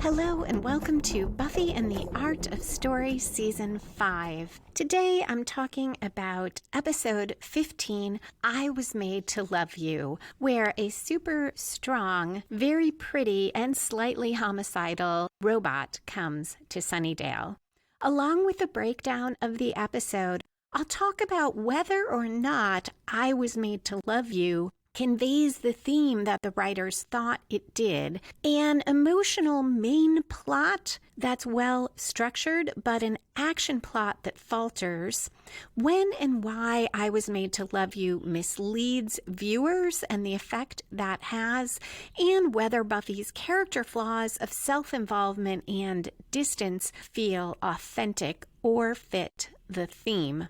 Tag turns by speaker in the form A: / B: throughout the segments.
A: Hello and welcome to Buffy and the Art of Story Season 5. Today I'm talking about episode 15, I Was Made to Love You, where a super strong, very pretty, and slightly homicidal robot comes to Sunnydale. Along with the breakdown of the episode, I'll talk about whether or not I Was Made to Love You conveys the theme that the writers thought it did, an emotional main plot that's well structured, but an action plot that falters, when and why I Was Made to Love You misleads viewers and the effect that has, and whether Buffy's character flaws of self-involvement and distance feel authentic or fit the theme.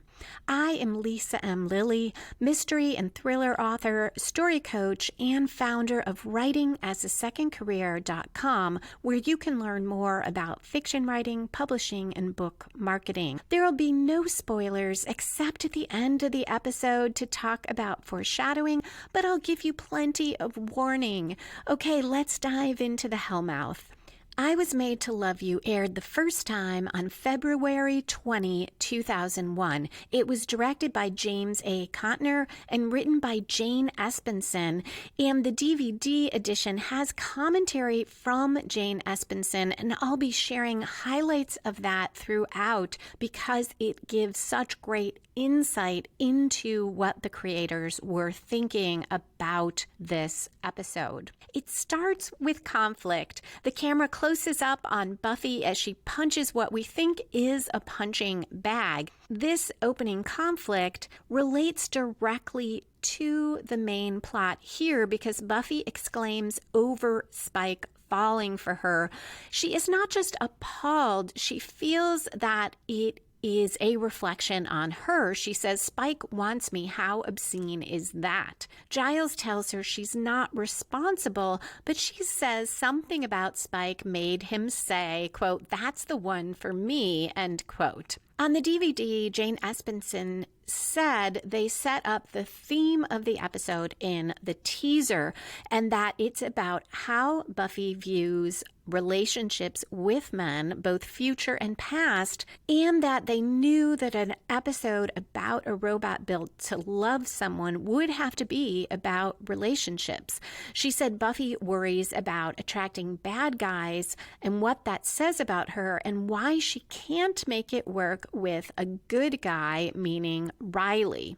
A: I am Lisa M. Lilly, mystery and thriller author, story coach, and founder of writingasasecondcareer.com, where you can learn more about fiction writing, publishing, and book marketing. There will be no spoilers except at the end of the episode to talk about foreshadowing, but I'll give you plenty of warning. Okay, let's dive into the Hellmouth. I Was Made to Love You aired the first time on February 20, 2001. It was directed by James A. Contner and written by Jane Espenson, and the DVD edition has commentary from Jane Espenson, and I'll be sharing highlights of that throughout because it gives such great insight into what the creators were thinking about this episode. It starts with conflict. The camera closes up on Buffy as she punches what we think is a punching bag. This opening conflict relates directly to the main plot here because Buffy exclaims over Spike falling for her. She is not just appalled, she feels that it is a reflection on her. She says, Spike wants me. How obscene is that? Giles tells her she's not responsible, but she says something about Spike made him say, quote, that's the one for me, end quote. On the DVD, Jane Espenson said they set up the theme of the episode in the teaser and that it's about how Buffy views relationships with men, both future and past, and that they knew that an episode about a robot built to love someone would have to be about relationships. She said Buffy worries about attracting bad guys and what that says about her and why she can't make it work with a good guy, meaning Riley.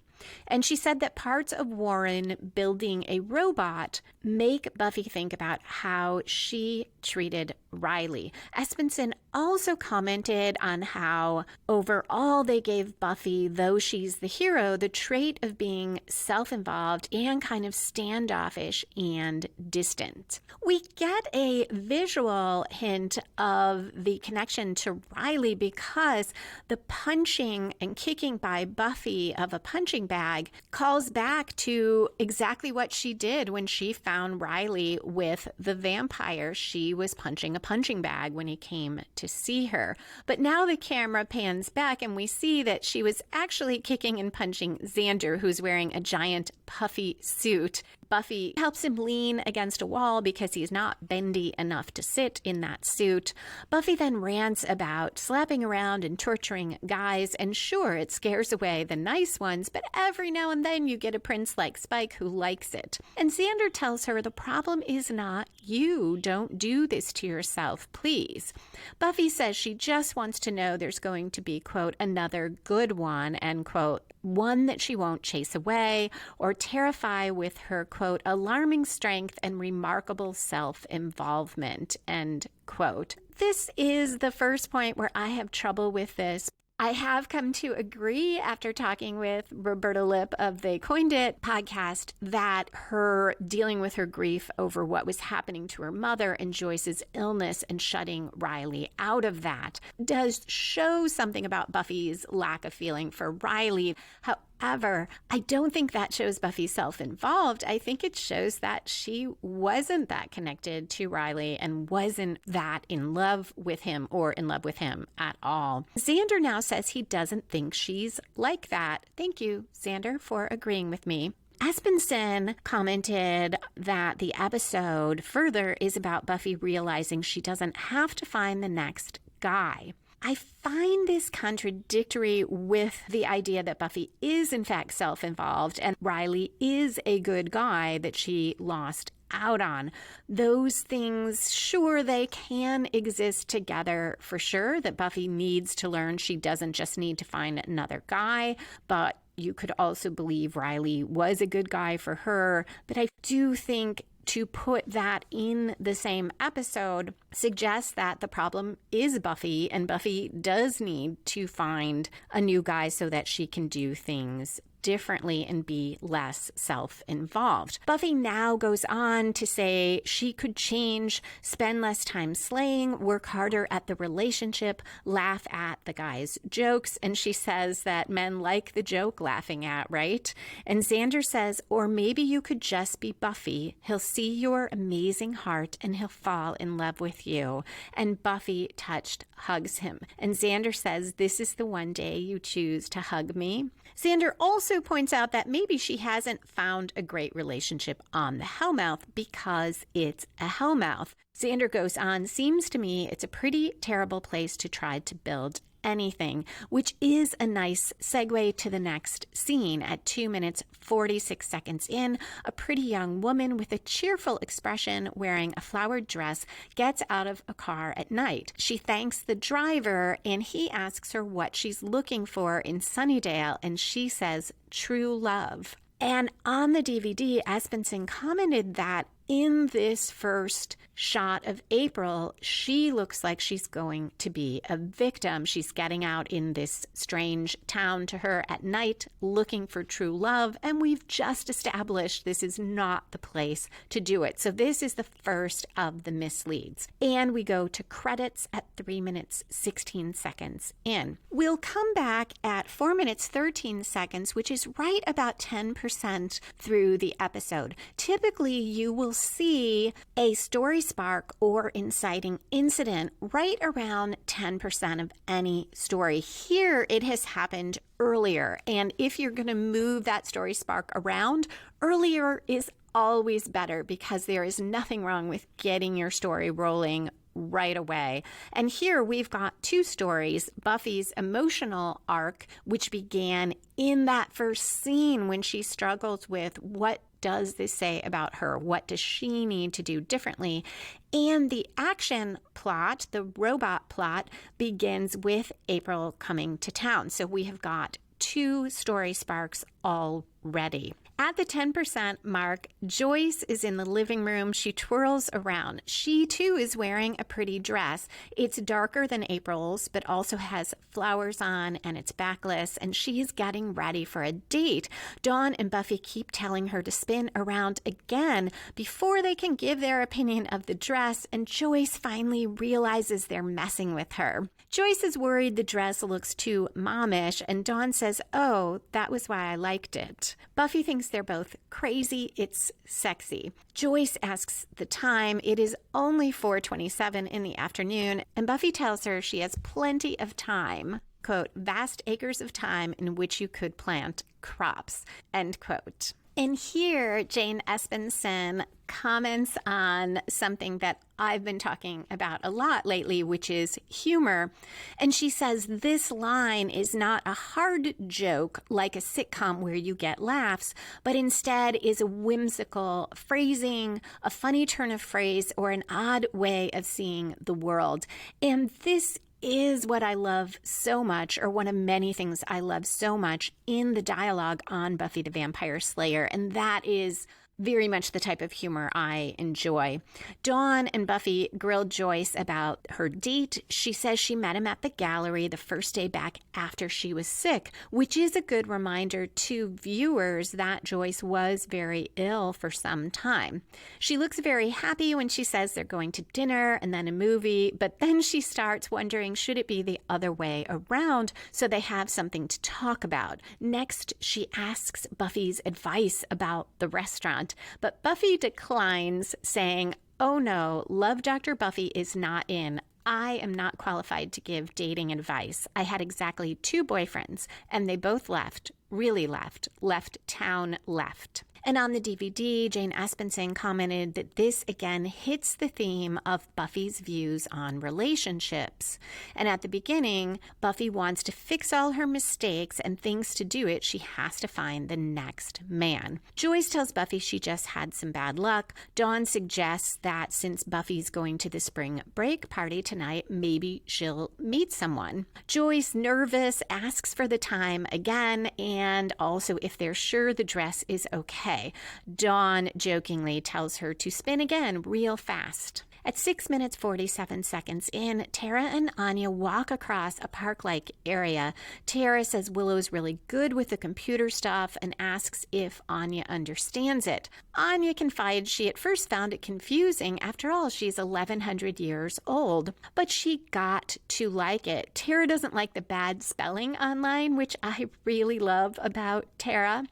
A: And she said that parts of Warren building a robot make Buffy think about how she treated Riley. Espenson also commented on how overall they gave Buffy, though she's the hero, the trait of being self-involved and kind of standoffish and distant. We get a visual hint of the connection to Riley because the punching and kicking by Buffy of a punching bag calls back to exactly what she did when she found Riley with the vampire. She was punching a punching bag when he came to see her. But now the camera pans back and we see that she was actually kicking and punching Xander, who's wearing a giant puffy suit. Buffy helps him lean against a wall because he's not bendy enough to sit in that suit. Buffy then rants about slapping around and torturing guys, and sure, it scares away the nice ones, but every now and then you get a prince like Spike who likes it. And Xander tells her the problem is not you. Don't do this to yourself, please. Buffy says she just wants to know there's going to be, quote, another good one, end quote, one that she won't chase away or terrify with her, quote, alarming strength and remarkable self-involvement, end quote. This is the first point where I have trouble with this. I have come to agree after talking with Roberta Lipp of They Coined It podcast that her dealing with her grief over what was happening to her mother and Joyce's illness and shutting Riley out of that does show something about Buffy's lack of feeling for Riley. However, I don't think that shows Buffy self-involved. I think it shows that she wasn't that connected to Riley and wasn't that in love with him or in love with him at all. Xander now says he doesn't think she's like that. Thank you, Xander, for agreeing with me. Espenson commented that the episode further is about Buffy realizing she doesn't have to find the next guy. I find this contradictory with the idea that Buffy is in fact self-involved and Riley is a good guy that she lost out on. Those things, sure, they can exist together for sure, that Buffy needs to learn she doesn't just need to find another guy, but you could also believe Riley was a good guy for her. But I do think to put that in the same episode suggests that the problem is Buffy, and Buffy does need to find a new guy so that she can do things differently and be less self-involved. Buffy now goes on to say she could change, spend less time slaying, work harder at the relationship, laugh at the guy's jokes, and she says that men like the joke laughing at, right? And Xander says, or maybe you could just be Buffy. He'll see your amazing heart and he'll fall in love with you. And Buffy, touched, hugs him. And Xander says, this is the one day you choose to hug me. Xander also points out that maybe she hasn't found a great relationship on the Hellmouth because it's a Hellmouth. Xander goes on, seems to me it's a pretty terrible place to try to build anything, which is a nice segue to the next scene. At 2 minutes 46 seconds in, a pretty young woman with a cheerful expression wearing a flowered dress gets out of a car at night. She thanks the driver and he asks her what she's looking for in Sunnydale, and she says true love. And on the DVD, Espenson commented that in this first shot of April, she looks like she's going to be a victim. She's getting out in this strange town to her at night, looking for true love, and we've just established this is not the place to do it. So this is the first of the misleads. And we go to credits at 3 minutes 16 seconds in. We'll come back at 4 minutes 13 seconds, which is right about 10% through the episode. Typically, you will see a story spark or inciting incident right around 10% of any story. Here, it has happened earlier. And if you're going to move that story spark around, earlier is always better because there is nothing wrong with getting your story rolling right away. And here we've got two stories. Buffy's emotional arc, which began in that first scene when she struggles with what does this say about her? What does she need to do differently? And the action plot, the robot plot, begins with April coming to town. So we have got two story sparks already. At the 10% mark, Joyce is in the living room. She twirls around. She, too, is wearing a pretty dress. It's darker than April's, but also has flowers on, and it's backless, and she's getting ready for a date. Dawn and Buffy keep telling her to spin around again before they can give their opinion of the dress, and Joyce finally realizes they're messing with her. Joyce is worried the dress looks too mommish, and Dawn says, oh, that was why I liked it. Buffy thinks they're both crazy. It's sexy. Joyce asks the time. It is only 4:27 in the afternoon, and Buffy tells her she has plenty of time, quote, vast acres of time in which you could plant crops, end quote. And here, Jane Espenson comments on something that I've been talking about a lot lately, which is humor. And she says this line is not a hard joke like a sitcom where you get laughs, but instead is a whimsical phrasing, a funny turn of phrase, or an odd way of seeing the world. And this is what I love so much, or one of many things I love so much in the dialogue on Buffy the Vampire Slayer, and that is very much the type of humor I enjoy. Dawn and Buffy grilled Joyce about her date. She says she met him at the gallery the first day back after she was sick, which is a good reminder to viewers that Joyce was very ill for some time. She looks very happy when she says they're going to dinner and then a movie, but then she starts wondering, should it be the other way around so they have something to talk about? Next, she asks Buffy's advice about the restaurant. But Buffy declines, saying, oh no, Love Dr. Buffy is not in. I am not qualified to give dating advice. I had exactly 2 boyfriends, and they both left, really left town, left. And on the DVD, Jane Espenson commented that this again hits the theme of Buffy's views on relationships. And at the beginning, Buffy wants to fix all her mistakes and thinks to do it, she has to find the next man. Joyce tells Buffy she just had some bad luck. Dawn suggests that since Buffy's going to the spring break party tonight, maybe she'll meet someone. Joyce, nervous, asks for the time again and also if they're sure the dress is okay. Dawn jokingly tells her to spin again real fast. At 6 minutes 47 seconds in, Tara and Anya walk across a park-like area. Tara says Willow's really good with the computer stuff and asks if Anya understands it. Anya confides she at first found it confusing. After all, she's 1,100 years old. But she got to like it. Tara doesn't like the bad spelling online, which I really love about Tara.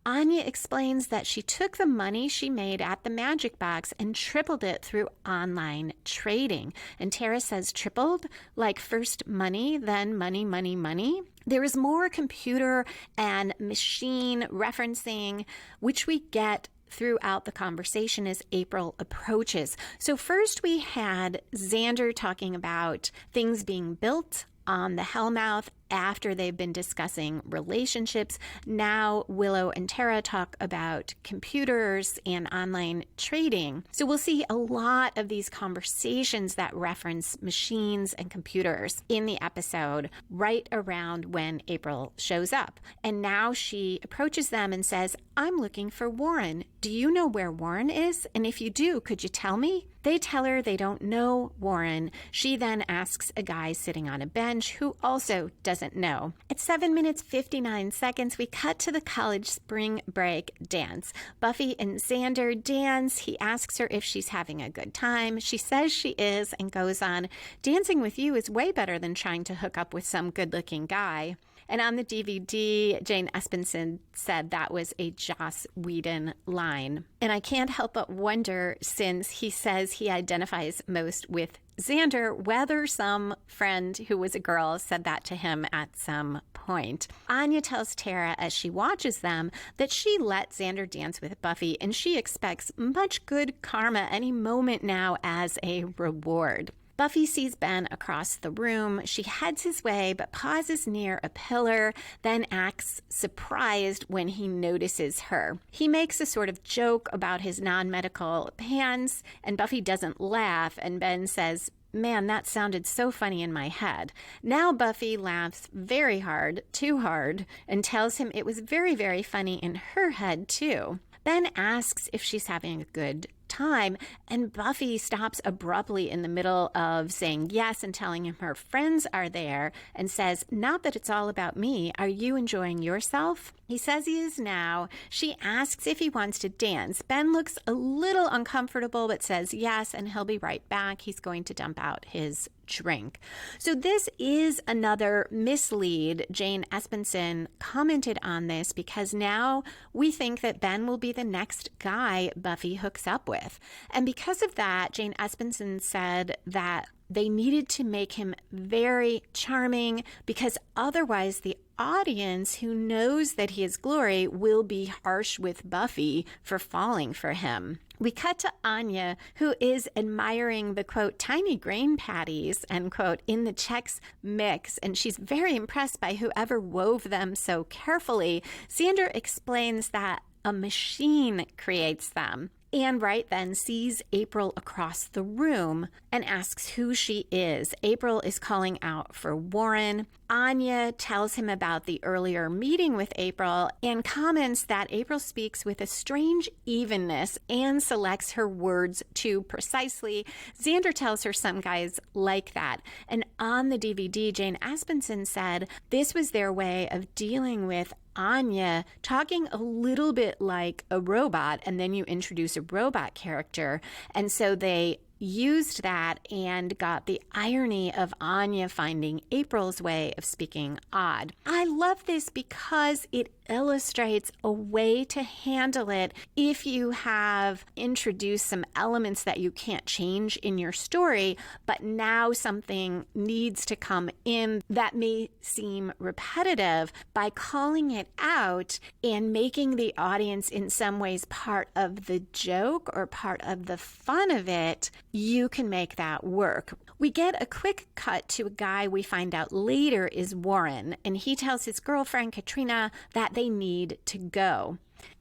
A: Anya explains that she took the money she made at the Magic Box and tripled it through online trading. And Tara says tripled, like first money, then money, money, money. There is more computer and machine referencing, which we get throughout the conversation as April approaches. So first we had Xander talking about things being built on the Hellmouth after they've been discussing relationships. Now Willow and Tara talk about computers and online trading. So we'll see a lot of these conversations that reference machines and computers in the episode right around when April shows up. And now she approaches them and says, "I'm looking for Warren. Do you know where Warren is? And if you do, could you tell me?" They tell her they don't know Warren. She then asks a guy sitting on a bench who also doesn't know. At 7 minutes 59 seconds, we cut to the college spring break dance. Buffy and Xander dance. He asks her if she's having a good time. She says she is and goes on, "Dancing with you is way better than trying to hook up with some good-looking guy." And on the DVD, Jane Espenson said that was a Joss Whedon line. And I can't help but wonder, since he says he identifies most with Xander, whether some friend who was a girl said that to him at some point. Anya tells Tara as she watches them that she let Xander dance with Buffy and she expects much good karma any moment now as a reward. Buffy sees Ben across the room. She heads his way, but pauses near a pillar, then acts surprised when he notices her. He makes a sort of joke about his non-medical pants, and Buffy doesn't laugh, and Ben says, "Man, that sounded so funny in my head." Now Buffy laughs very hard, too hard, and tells him it was very, very funny in her head, too. Ben asks if she's having a good time, and Buffy stops abruptly in the middle of saying yes and telling him her friends are there and says, "Not that it's all about me. Are you enjoying yourself?" He says he is now. She asks if he wants to dance. Ben looks a little uncomfortable but says yes, and he'll be right back. He's going to dump out his drink. So this is another mislead. Jane Espenson commented on this because now we think that Ben will be the next guy Buffy hooks up with. And because of that, Jane Espenson said that they needed to make him very charming because otherwise the audience who knows that he is Glory will be harsh with Buffy for falling for him. We cut to Anya, who is admiring the, quote, tiny grain patties, end quote, in the Chex Mix, and she's very impressed by whoever wove them so carefully. Xander explains that a machine creates them. Anne right then sees April across the room and asks who she is. April is calling out for Warren. Anya tells him about the earlier meeting with April and comments that April speaks with a strange evenness and selects her words too precisely. Xander tells her some guys like that. And on the DVD, Jane Espenson said this was their way of dealing with Anya talking a little bit like a robot, and then you introduce a robot character. And so they used that and got the irony of Anya finding April's way of speaking odd. I love this because it illustrates a way to handle it if you have introduced some elements that you can't change in your story, but now something needs to come in that may seem repetitive. By calling it out and making the audience in some ways part of the joke or part of the fun of it, you can make that work. We get a quick cut to a guy we find out later is Warren, and he tells his girlfriend Katrina that they need to go.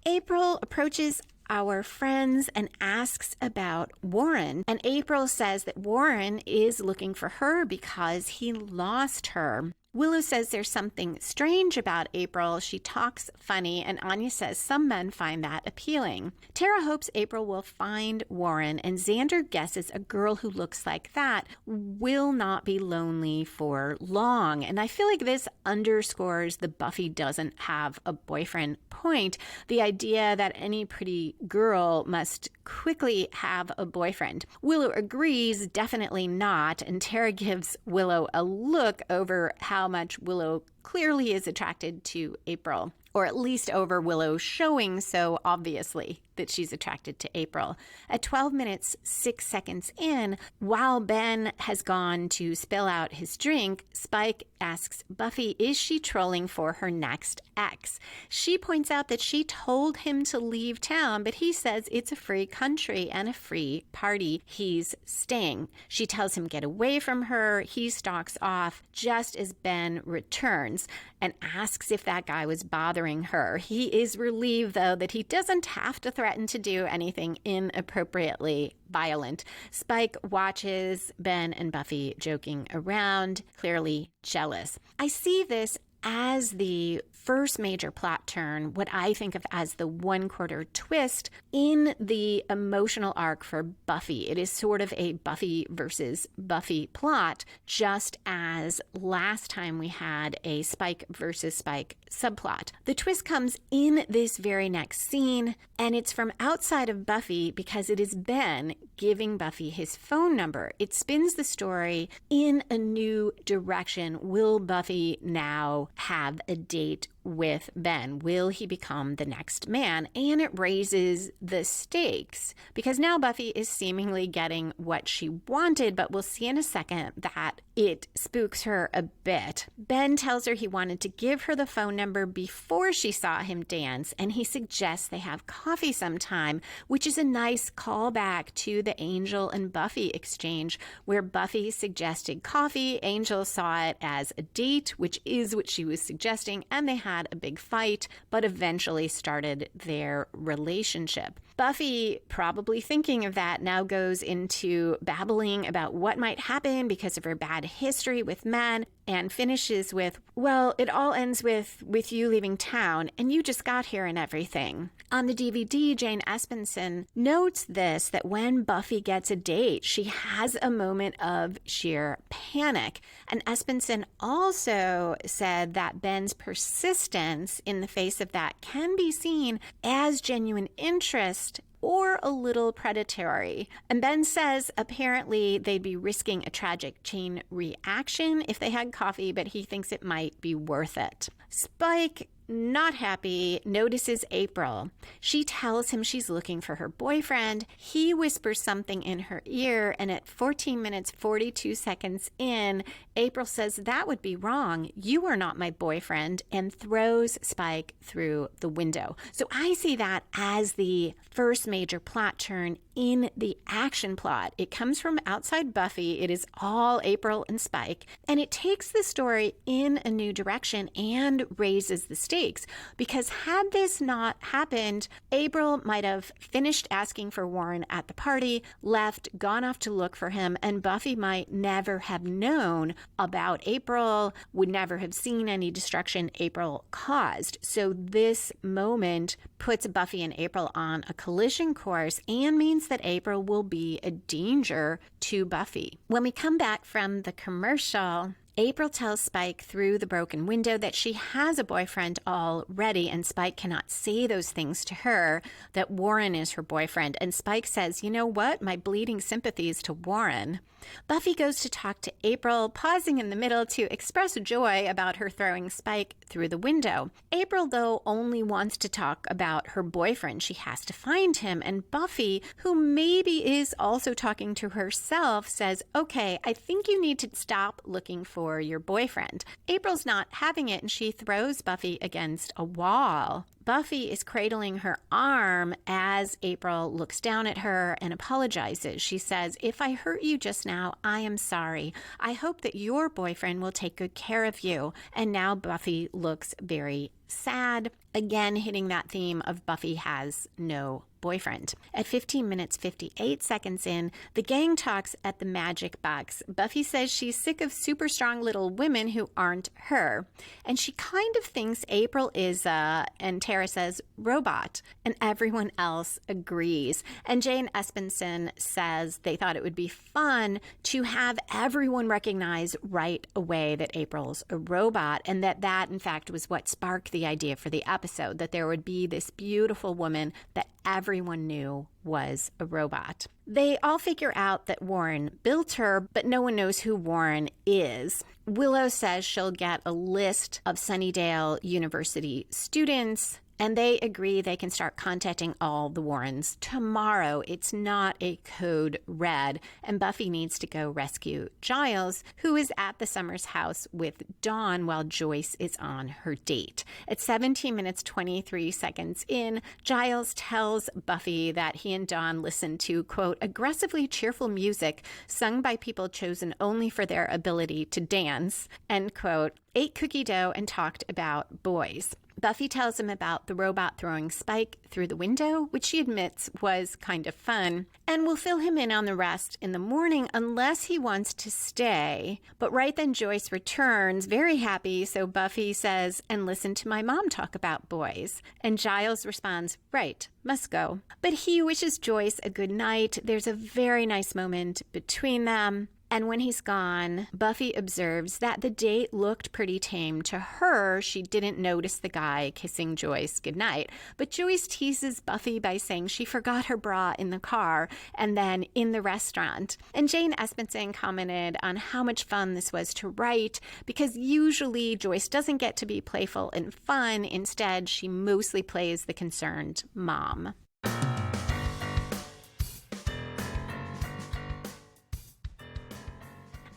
A: April approaches our friends and asks about Warren, and April says that Warren is looking for her because he lost her. Willow says there's something strange about April. She talks funny, and Anya says some men find that appealing. Tara hopes April will find Warren, and Xander guesses a girl who looks like that will not be lonely for long. And I feel like this underscores the Buffy doesn't have a boyfriend point. The idea that any pretty girl must quickly have a boyfriend. Willow agrees, definitely not, and Tara gives Willow a look over how much Willow clearly is attracted to April, or at least over Willow showing so obviously that she's attracted to April. At 12 minutes, 6 seconds in, while Ben has gone to spill out his drink, Spike asks Buffy, is she trolling for her next ex? She points out that she told him to leave town, but he says it's a free country and a free party. He's staying. She tells him get away from her. He stalks off just as Ben returns and asks if that guy was bothering her. He is relieved, though, that he doesn't have to threaten to do anything inappropriately violent. Spike watches Ben and Buffy joking around, clearly jealous. I see this as the first major plot turn, what I think of as the one-quarter twist in the emotional arc for Buffy. It is sort of a Buffy versus Buffy plot, just as last time we had a Spike versus Spike subplot. The twist comes in this very next scene, and it's from outside of Buffy because it is Ben giving Buffy his phone number. It spins the story in a new direction. Will Buffy now have a date with Ben? Will he become the next man? And it raises the stakes because now Buffy is seemingly getting what she wanted, but we'll see in a second that it spooks her a bit. Ben tells her he wanted to give her the phone number before she saw him dance, and he suggests they have coffee sometime, which is a nice callback to the Angel and Buffy exchange where Buffy suggested coffee. Angel saw it as a date, which is what she was suggesting, and they had a big fight, but eventually started their relationship. Buffy, probably thinking of that, now goes into babbling about what might happen because of her bad history with men, and finishes with, well, it all ends with you leaving town, and you just got here and everything. On the DVD, Jane Espenson notes this, that when Buffy gets a date, she has a moment of sheer panic. And Espenson also said that Ben's persistence in the face of that can be seen as genuine interest or a little predatory. And Ben says apparently they'd be risking a tragic chain reaction if they had coffee, but he thinks it might be worth it. Spike, not happy, notices April. She tells him she's looking for her boyfriend. He whispers something in her ear, and at 14 minutes, 42 seconds in, April says, that would be wrong. You are not my boyfriend, and throws Spike through the window. So I see that as the first major plot turn in the action plot. It comes from outside Buffy. It is all April and Spike, and it takes the story in a new direction and raises the stakes, because had this not happened, April might have finished asking for Warren at the party, left, gone off to look for him, and Buffy might never have known about April, would never have seen any destruction April caused. So this moment puts Buffy and April on a collision course and means that April will be a danger to Buffy. When we come back from the commercial, April tells Spike through the broken window that she has a boyfriend already, and Spike cannot say those things to her, that Warren is her boyfriend. And Spike says, you know what? My bleeding sympathies to Warren. Buffy goes to talk to April, pausing in the middle to express joy about her throwing Spike through the window. April, though, only wants to talk about her boyfriend. She has to find him. And Buffy, who maybe is also talking to herself, says, okay, I think you need to stop looking for your boyfriend. April's not having it, and she throws Buffy against a wall. Buffy is cradling her arm as April looks down at her and apologizes. She says, if I hurt you just now, I am sorry. I hope that your boyfriend will take good care of you. And now Buffy looks very sad, again hitting that theme of Buffy has no boyfriend. At 15 minutes 58 seconds in, the gang talks at the magic box. Buffy says she's sick of super strong little women who aren't her. And she kind of thinks April is and Tara says, robot. And everyone else agrees. And Jane Espenson says they thought it would be fun to have everyone recognize right away that April's a robot, and that in fact was what sparked the idea for the episode, that there would be this beautiful woman that everyone knew was a robot. They all figure out that Warren built her, but no one knows who Warren is. Willow says she'll get a list of Sunnydale University students, and they agree they can start contacting all the Warrens tomorrow. It's not a code red, and Buffy needs to go rescue Giles, who is at the Summers house with Dawn while Joyce is on her date. At 17 minutes 23 seconds in, Giles tells Buffy that he and Dawn listen to, quote, aggressively cheerful music sung by people chosen only for their ability to dance, end quote, ate cookie dough and talked about boys. Buffy tells him about the robot throwing Spike through the window, which she admits was kind of fun, and will fill him in on the rest in the morning unless he wants to stay. But right then Joyce returns, very happy, so Buffy says, and listen to my mom talk about boys. And Giles responds, right, must go. But he wishes Joyce a good night. There's a very nice moment between them. And when he's gone, Buffy observes that the date looked pretty tame to her. She didn't notice the guy kissing Joyce goodnight. But Joyce teases Buffy by saying she forgot her bra in the car and then in the restaurant. And Jane Espenson commented on how much fun this was to write, because usually Joyce doesn't get to be playful and fun. Instead, she mostly plays the concerned mom.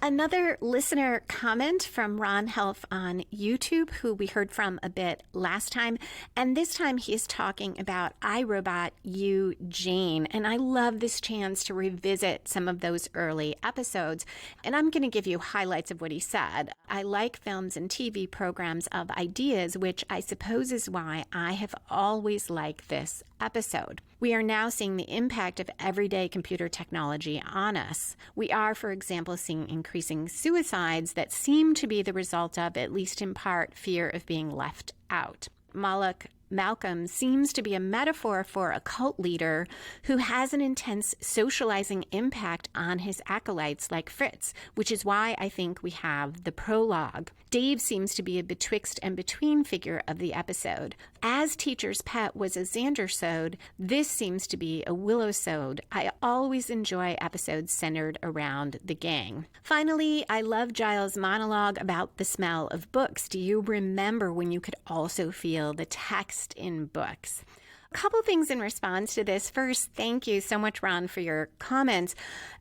A: Another listener comment from Ron Helf on YouTube, who we heard from a bit last time. And this time he's talking about iRobot You Jane. And I love this chance to revisit some of those early episodes. And I'm going to give you highlights of what he said. I like films and TV programs of ideas, which I suppose is why I have always liked this episode. We are now seeing the impact of everyday computer technology on us. We are, for example, seeing increasing suicides that seem to be the result of, at least in part, fear of being left out. Malcolm seems to be a metaphor for a cult leader who has an intense socializing impact on his acolytes like Fritz, which is why I think we have the prologue. Dave seems to be a betwixt and between figure of the episode. As Teacher's Pet was a Xander-sode, this seems to be a Willow-sode. I always enjoy episodes centered around the gang. Finally, I love Giles' monologue about the smell of books. Do you remember when you could also feel the text in books? A couple things in response to this. First, thank you so much, Ron, for your comments.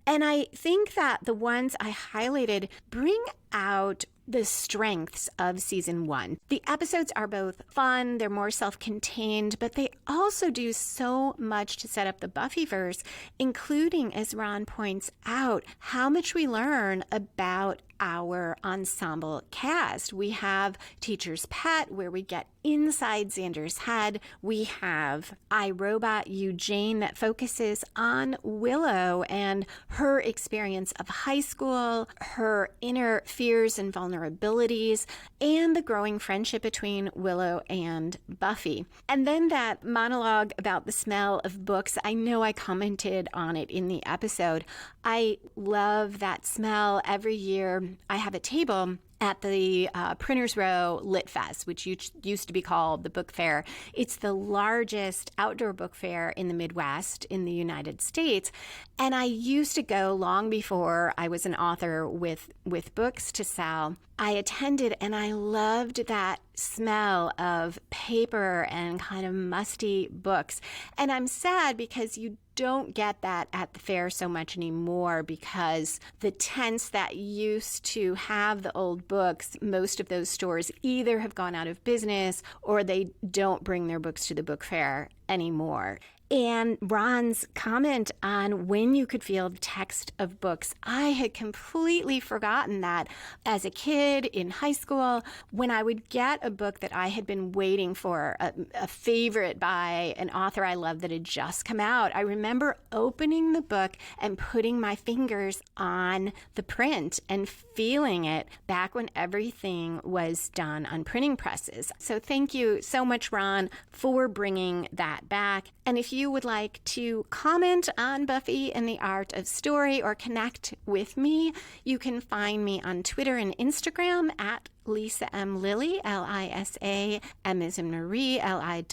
A: And I think that the ones I highlighted bring out the strengths of season 1. The episodes are both fun, they're more self-contained, but they also do so much to set up the Buffyverse, including, as Ron points out, how much we learn about our ensemble cast. We have Teacher's Pet, where we get inside Xander's head, we have I, Robot Eugene that focuses on Willow and her experience of high school, her inner fears and vulnerabilities, and the growing friendship between Willow and Buffy. And then that monologue about the smell of books, I know I commented on it in the episode. I love that smell. Every year I have a table at the Printers Row Lit Fest, which used to be called the Book Fair. It's the largest outdoor book fair in the Midwest in the United States. And I used to go long before I was an author with books to sell. I attended and I loved that smell of paper and kind of musty books. And I'm sad because you don't get that at the fair so much anymore, because the tents that used to have the old books, most of those stores either have gone out of business or they don't bring their books to the book fair anymore. And Ron's comment on when you could feel the text of books, I had completely forgotten that. As a kid in high school, when I would get a book that I had been waiting for, a favorite by an author I loved that had just come out, I remember opening the book and putting my fingers on the print and feeling it back when everything was done on printing presses. So thank you so much, Ron, for bringing that back. And if you would like to comment on Buffy and the Art of Story or connect with me, you can find me on Twitter and Instagram at Lisa M. Lilly, Lisa M as in Marie, Lilly,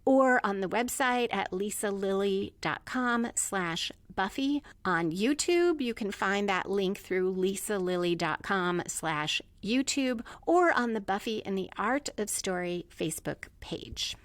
A: or on the website at lisalilly.com/Buffy. On YouTube, you can find that link through lisalilly.com/YouTube, or on the Buffy and the Art of Story Facebook page.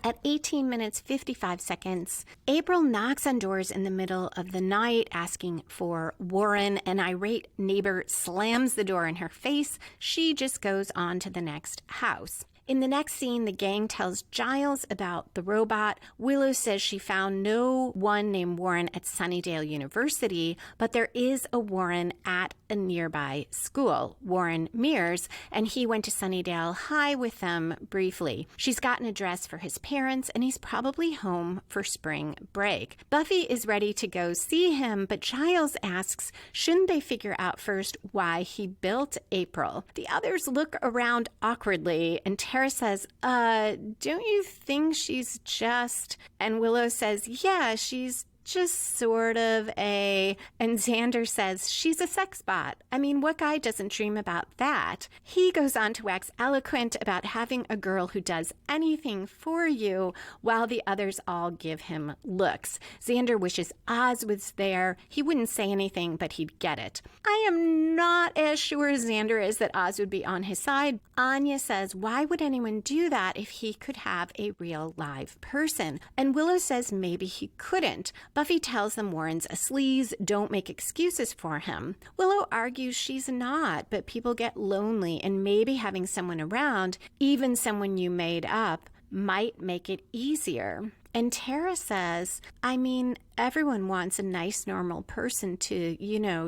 A: At 18 minutes 55 seconds, April knocks on doors in the middle of the night asking for Warren. An irate neighbor slams the door in her face. She just goes on to the next house. In the next scene, the gang tells Giles about the robot. Willow says she found no one named Warren at Sunnydale University, but there is a Warren at a nearby school, Warren Mears, and he went to Sunnydale High with them briefly. She's got an address for his parents, and he's probably home for spring break. Buffy is ready to go see him, but Giles asks, shouldn't they figure out first why he built April? The others look around awkwardly, and Tara says, don't you think she's just... And Willow says, yeah, she's just sort of a... And Xander says, she's a sex bot. I mean, what guy doesn't dream about that? He goes on to wax eloquent about having a girl who does anything for you, while the others all give him looks. Xander wishes Oz was there. He wouldn't say anything, but he'd get it. I am not as sure as Xander is that Oz would be on his side. Anya says, why would anyone do that if he could have a real live person? And Willow says maybe he couldn't. Buffy tells them Warren's a sleaze, don't make excuses for him. Willow argues she's not, but people get lonely, and maybe having someone around, even someone you made up, might make it easier. And Tara says, I mean, everyone wants a nice, normal person to,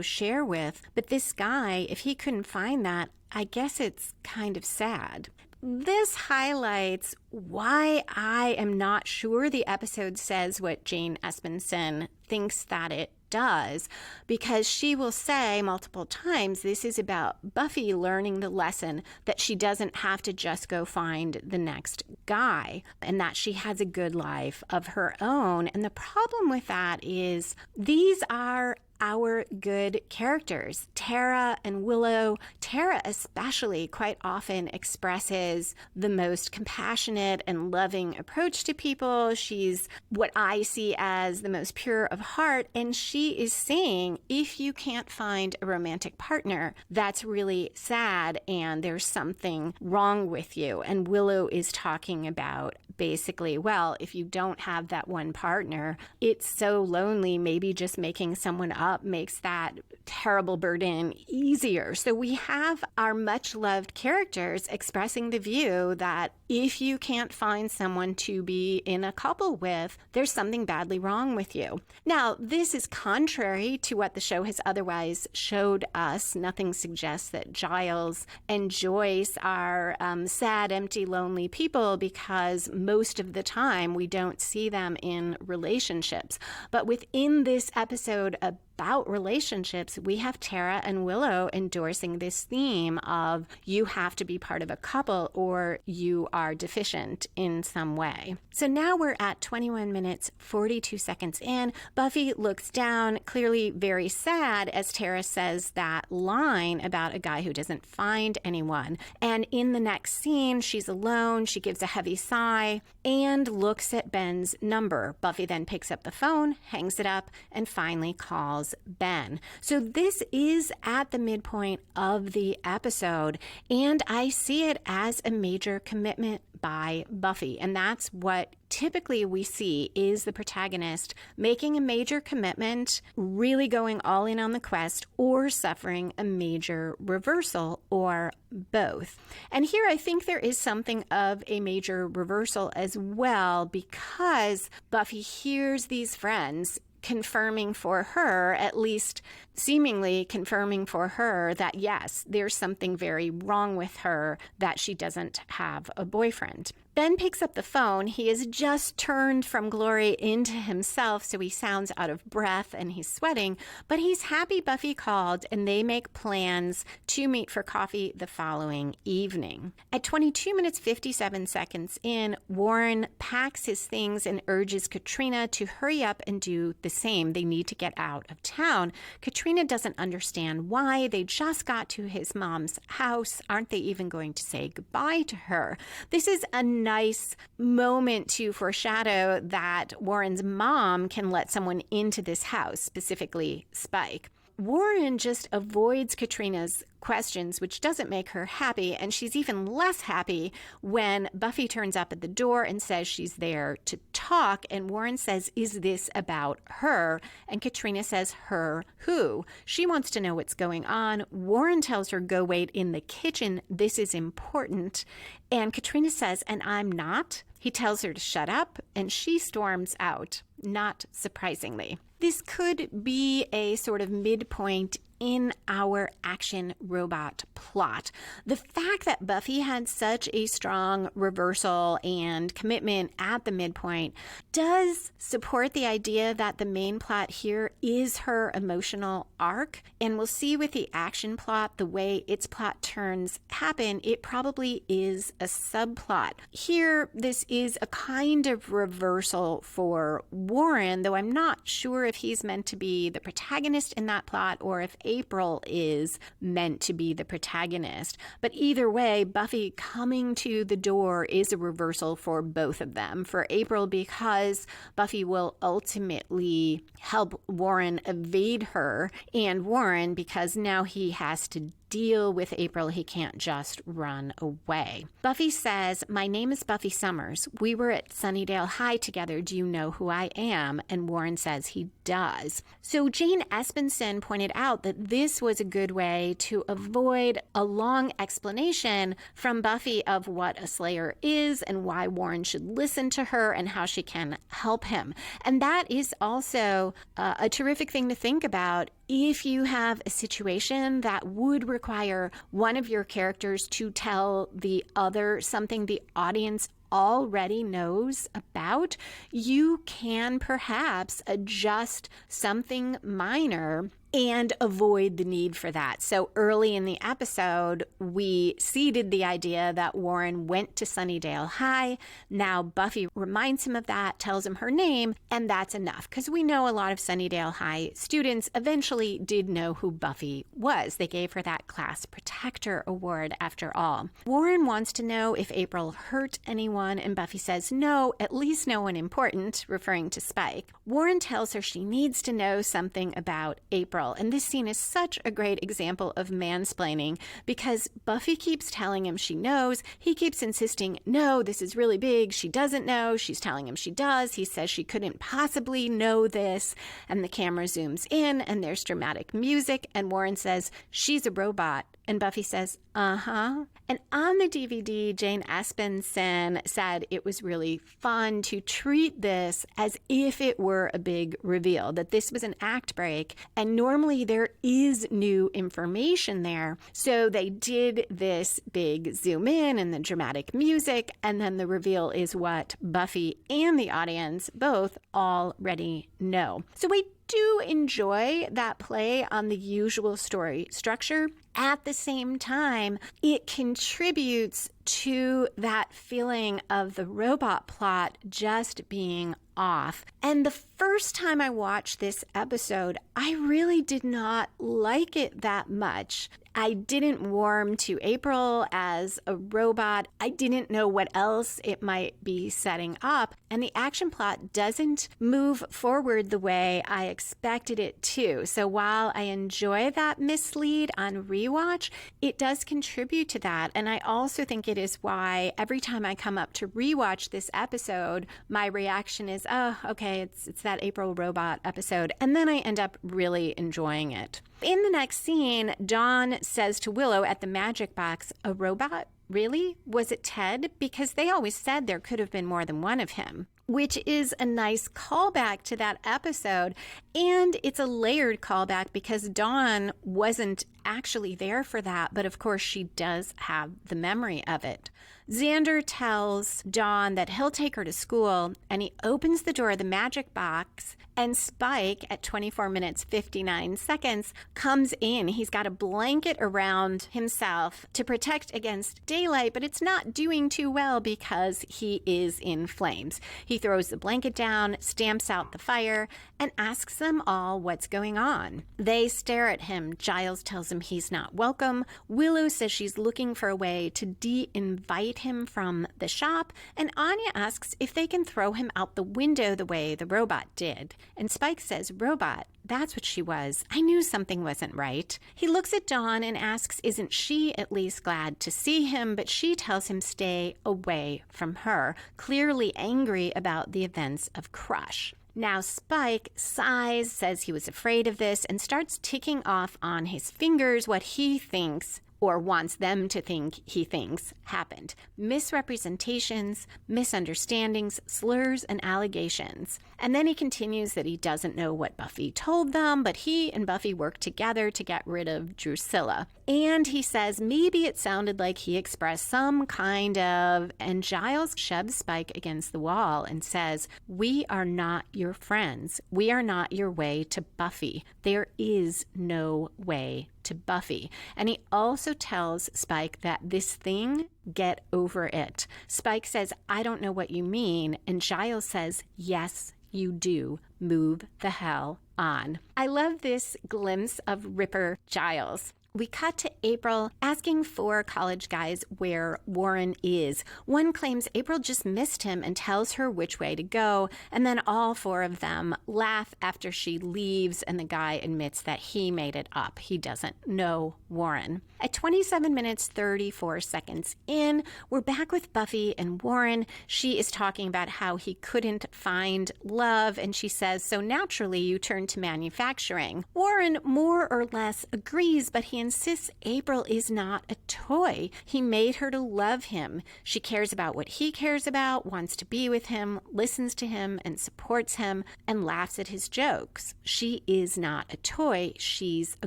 A: share with, but this guy, if he couldn't find that, I guess it's kind of sad. This highlights why I am not sure the episode says what Jane Espenson thinks that it does, because she will say multiple times this is about Buffy learning the lesson that she doesn't have to just go find the next guy, and that she has a good life of her own. And the problem with that is these are our good characters. Tara and Willow. Tara especially quite often expresses the most compassionate and loving approach to people. She's what I see as the most pure of heart, and she is saying if you can't find a romantic partner, that's really sad and there's something wrong with you. And Willow is talking about basically, well, if you don't have that one partner, it's so lonely. Maybe just making someone up makes that terrible burden easier. So we have our much loved characters expressing the view that if you can't find someone to be in a couple with, there's something badly wrong with you. Now, this is contrary to what the show has otherwise showed us. Nothing suggests that Giles and Joyce are sad, empty, lonely people, because most of the time we don't see them in relationships. But within this episode about relationships, we have Tara and Willow endorsing this theme of you have to be part of a couple or you are deficient in some way. So now we're at 21 minutes, 42 seconds in. Buffy looks down, clearly very sad, as Tara says that line about a guy who doesn't find anyone. And in the next scene, she's alone. She gives a heavy sigh and looks at Ben's number. Buffy then picks up the phone, hangs it up, and finally calls Ben. So this is at the midpoint of the episode, and I see it as a major commitment by Buffy. And that's what typically we see, is the protagonist making a major commitment, really going all in on the quest, or suffering a major reversal, or both. And here I think there is something of a major reversal as well, because Buffy hears these friends confirming for her, at least seemingly confirming for her, that yes, there's something very wrong with her, that she doesn't have a boyfriend. Ben picks up the phone. He has just turned from glory into himself, so he sounds out of breath and he's sweating, but he's happy Buffy called, and they make plans to meet for coffee the following evening. At 22 minutes 57 seconds in, Warren packs his things and urges Katrina to hurry up and do the same. They need to get out of town. Katrina doesn't understand why. They just got to his mom's house. Aren't they even going to say goodbye to her? This is a nice moment to foreshadow that Warren's mom can let someone into this house, specifically Spike. Warren just avoids Katrina's questions, which doesn't make her happy, and she's even less happy when Buffy turns up at the door and says she's there to talk, and Warren says, "Is this about her?" And Katrina says, "Her who?" She wants to know what's going on. Warren tells her, "Go wait in the kitchen. This is important." And Katrina says, "And I'm not." He tells her to shut up, and she storms out, not surprisingly. This could be a sort of midpoint in our action robot plot. The fact that Buffy had such a strong reversal and commitment at the midpoint does support the idea that the main plot here is her emotional arc. And we'll see with the action plot, the way its plot turns happen, it probably is a subplot. Here, this is a kind of reversal for Warren, though I'm not sure if he's meant to be the protagonist in that plot or if April is meant to be the protagonist. But either way, Buffy coming to the door is a reversal for both of them. For April, because Buffy will ultimately help Warren evade her, and Warren because now he has to deal with April. He can't just run away. Buffy says, "My name is Buffy Summers. We were at Sunnydale High together. Do you know who I am?" And Warren says he does. So Jane Espenson pointed out that this was a good way to avoid a long explanation from Buffy of what a Slayer is and why Warren should listen to her and how she can help him. And that is also a terrific thing to think about if you have a situation that would require one of your characters to tell the other something the audience already knows about. You can perhaps adjust something minor and avoid the need for that. So early in the episode, we seeded the idea that Warren went to Sunnydale High. Now Buffy reminds him of that, tells him her name, and that's enough. Because we know a lot of Sunnydale High students eventually did know who Buffy was. They gave her that class protector award after all. Warren wants to know if April hurt anyone, and Buffy says no, at least no one important, referring to Spike. Warren tells her she needs to know something about April. April. And this scene is such a great example of mansplaining because Buffy keeps telling him she knows. He keeps insisting, no, this is really big. She doesn't know. She's telling him she does. He says she couldn't possibly know this. And the camera zooms in and there's dramatic music. And Warren says, she's a robot. And Buffy says, uh-huh. And on the DVD, Jane Espenson said it was really fun to treat this as if it were a big reveal, that this was an act break. And normally there is new information there. So they did this big zoom in and the dramatic music. And then the reveal is what Buffy and the audience both already know. So we do enjoy that play on the usual story structure. At the same time, it contributes to that feeling of the robot plot just being off. And the first time I watched this episode, I really did not like it that much. I didn't warm to April as a robot. I didn't know what else it might be setting up. And the action plot doesn't move forward the way I expected it to. So while I enjoy that mislead on rewatch, it does contribute to that. And I also think it is why every time I come up to rewatch this episode, my reaction is, oh, okay, it's that April robot episode. And then I end up really enjoying it. In the next scene, Dawn says to Willow at the magic box, a robot? Really? Was it Ted? Because they always said there could have been more than one of him, which is a nice callback to that episode. And it's a layered callback because Dawn wasn't actually there for that, but of course she does have the memory of it. Xander tells Dawn that he'll take her to school, and he opens the door of the magic box, and Spike, at 24 minutes 59 seconds, comes in. He's got a blanket around himself to protect against daylight, but it's not doing too well because he is in flames. He throws the blanket down, stamps out the fire, and asks them all what's going on. They stare at him. Giles tells him he's not welcome. Willow says she's looking for a way to de-invite him from the shop, and Anya asks if they can throw him out the window the way the robot did. And Spike says, robot, that's what she was. I knew something wasn't right. He looks at Dawn and asks, isn't she at least glad to see him? But she tells him stay away from her, clearly angry about the events of Crush. Now Spike sighs, says he was afraid of this, and starts ticking off on his fingers what he thinks or wants them to think he thinks happened. Misrepresentations, misunderstandings, slurs, and allegations. And then he continues that he doesn't know what Buffy told them, but he and Buffy worked together to get rid of Drusilla. And he says maybe it sounded like he expressed some kind of, and Giles shoves Spike against the wall and says, we are not your friends. We are not your way to Buffy. There is no way to Buffy. And he also tells Spike that this thing, get over it. Spike says, I don't know what you mean. And Giles says, yes, you do. Move the hell on. I love this glimpse of Ripper Giles. We cut to April asking four college guys where Warren is. One claims April just missed him and tells her which way to go, and then all four of them laugh after she leaves, and the guy admits that he made it up. He doesn't know Warren. At 27 minutes 34 seconds in, we're back with Buffy and Warren. She is talking about how he couldn't find love, and she says, so naturally you turn to manufacturing. Warren more or less agrees, but he insists April is not a toy. He made her to love him. She cares about what he cares about, wants to be with him, listens to him and supports him, and laughs at his jokes. She is not a toy. She's a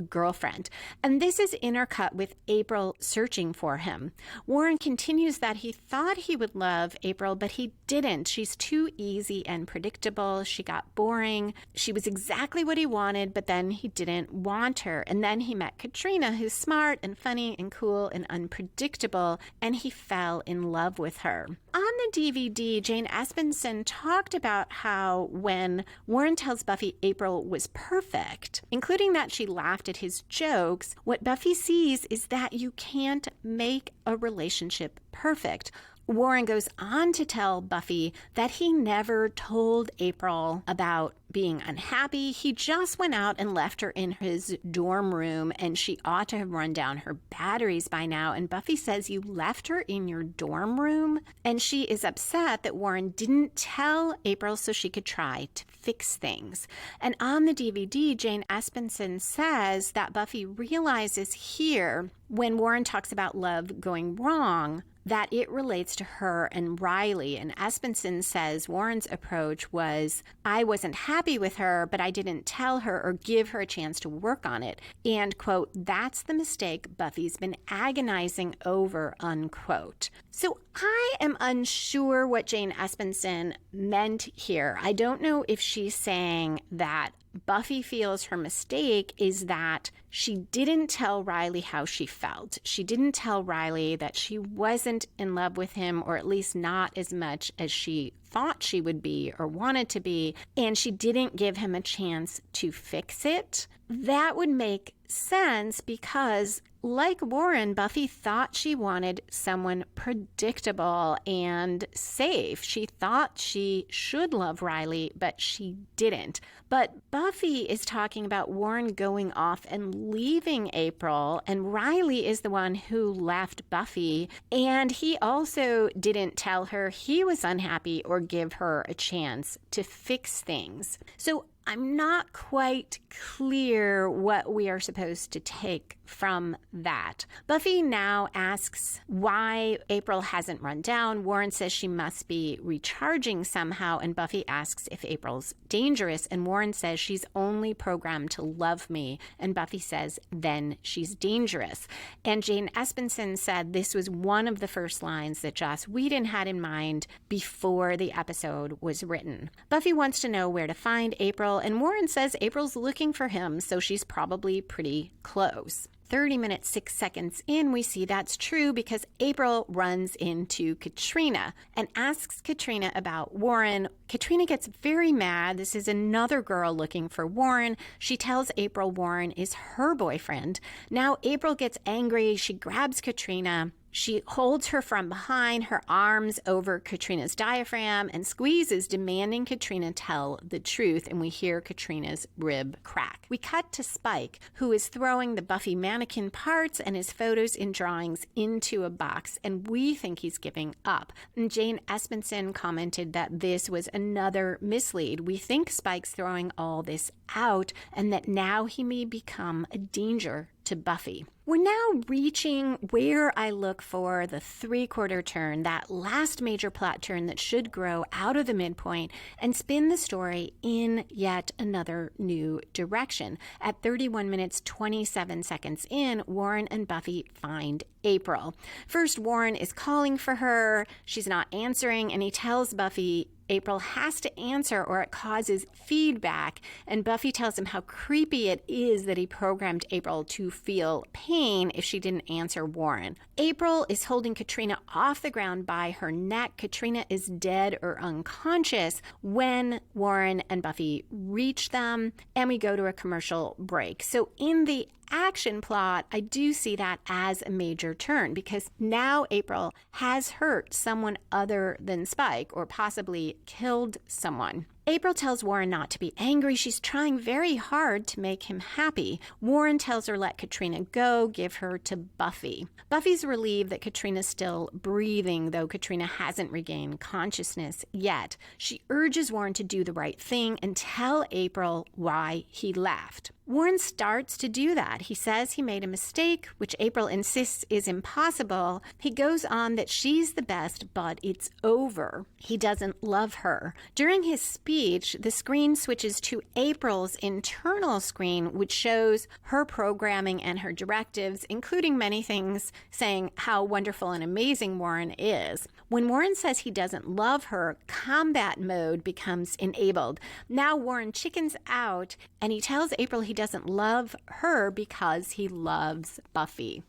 A: girlfriend. And this is intercut with April searching for him. Warren continues that he thought he would love April, but he didn't. She's too easy and predictable. She got boring. She was exactly what he wanted, but then he didn't want her. And then he met Katrina, who's smart and funny and cool and unpredictable, and he fell in love with her. On the DVD, Jane Espenson talked about how when Warren tells Buffy April was perfect, including that she laughed at his jokes, what Buffy sees is that you can't make a relationship perfect. Warren goes on to tell Buffy that he never told April about being unhappy. He just went out and left her in his dorm room, and she ought to have run down her batteries by now. And Buffy says, "You left her in your dorm room?" And she is upset that Warren didn't tell April so she could try to fix things. And on the DVD, Jane Espenson says that Buffy realizes here, when Warren talks about love going wrong, that it relates to her and Riley. And Espenson says Warren's approach was, I wasn't happy with her, but I didn't tell her or give her a chance to work on it. And, quote, that's the mistake Buffy's been agonizing over, unquote. So I am unsure what Jane Espenson meant here. I don't know if she's saying that Buffy feels her mistake is that she didn't tell Riley how she felt. She didn't tell Riley that she wasn't in love with him, or at least not as much as she thought she would be or wanted to be, and she didn't give him a chance to fix it. That would make sense because, like Warren, Buffy thought she wanted someone predictable and safe. She thought she should love Riley, but she didn't. But Buffy is talking about Warren going off and leaving April, and Riley is the one who left Buffy, and he also didn't tell her he was unhappy or give her a chance to fix things. So I'm not quite clear what we are supposed to take from that. Buffy now asks why April hasn't run down. Warren says she must be recharging somehow, and Buffy asks if April's dangerous, and Warren says she's only programmed to love me, and Buffy says then she's dangerous. And Jane Espenson said this was one of the first lines that Joss Whedon had in mind before the episode was written. Buffy wants to know where to find April, and Warren says April's looking for him, so she's probably pretty close. 30 minutes, 6 seconds in, we see that's true because April runs into Katrina and asks Katrina about Warren. Katrina gets very mad. This is another girl looking for Warren. She tells April Warren is her boyfriend. Now April gets angry. She grabs Katrina. She holds her from behind, her arms over Katrina's diaphragm, and squeezes, demanding Katrina tell the truth, and we hear Katrina's rib crack. We cut to Spike, who is throwing the Buffy mannequin parts and his photos and drawings into a box, and we think he's giving up. And Jane Espenson commented that this was another mislead. We think Spike's throwing all this out, and that now he may become a danger to Buffy. We're now reaching where I look for the three-quarter turn, that last major plot turn that should grow out of the midpoint and spin the story in yet another new direction. At 31 minutes, 27 seconds in, Warren and Buffy find April. First, Warren is calling for her. She's not answering, and he tells Buffy April has to answer or it causes feedback, and Buffy tells him how creepy it is that he programmed April to feel pain if she didn't answer Warren. April is holding Katrina off the ground by her neck. Katrina is dead or unconscious when Warren and Buffy reach them, and we go to a commercial break. So in the action plot, I do see that as a major turn because now April has hurt someone other than Spike or possibly killed someone. April tells Warren not to be angry. She's trying very hard to make him happy. Warren tells her let Katrina go, give her to Buffy. Buffy's relieved that Katrina's still breathing, though Katrina hasn't regained consciousness yet. She urges Warren to do the right thing and tell April why he left. Warren starts to do that. He says he made a mistake, which April insists is impossible. He goes on that she's the best, but it's over. He doesn't love her. During his speech, the screen switches to April's internal screen, which shows her programming and her directives, including many things saying how wonderful and amazing Warren is. When Warren says he doesn't love her, combat mode becomes enabled. Now Warren chickens out, and he tells April he doesn't love her because he loves Buffy.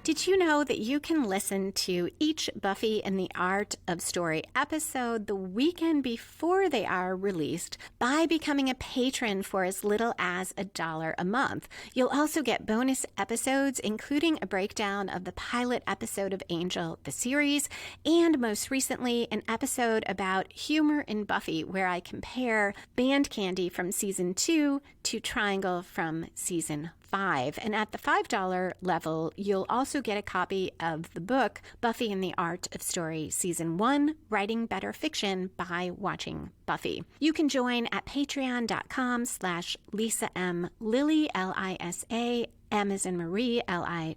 A: Did you know that you can listen to each Buffy and the Art of Story episode the weekend before they are released by becoming a patron for as little as $1 a month? You'll also get bonus episodes, including a breakdown of the pilot episode of Angel, the series, and most recently, an episode about humor in Buffy, where I compare Band Candy from Season 2 to Triangle from Season 5. And at the $5 level, you'll also get a copy of the book Buffy and the Art of Story Season 1, Writing Better Fiction by Watching Buffy. You can join at patreon.com/Lisa M. Lilly, Lisa, M as in Marie, Lilly.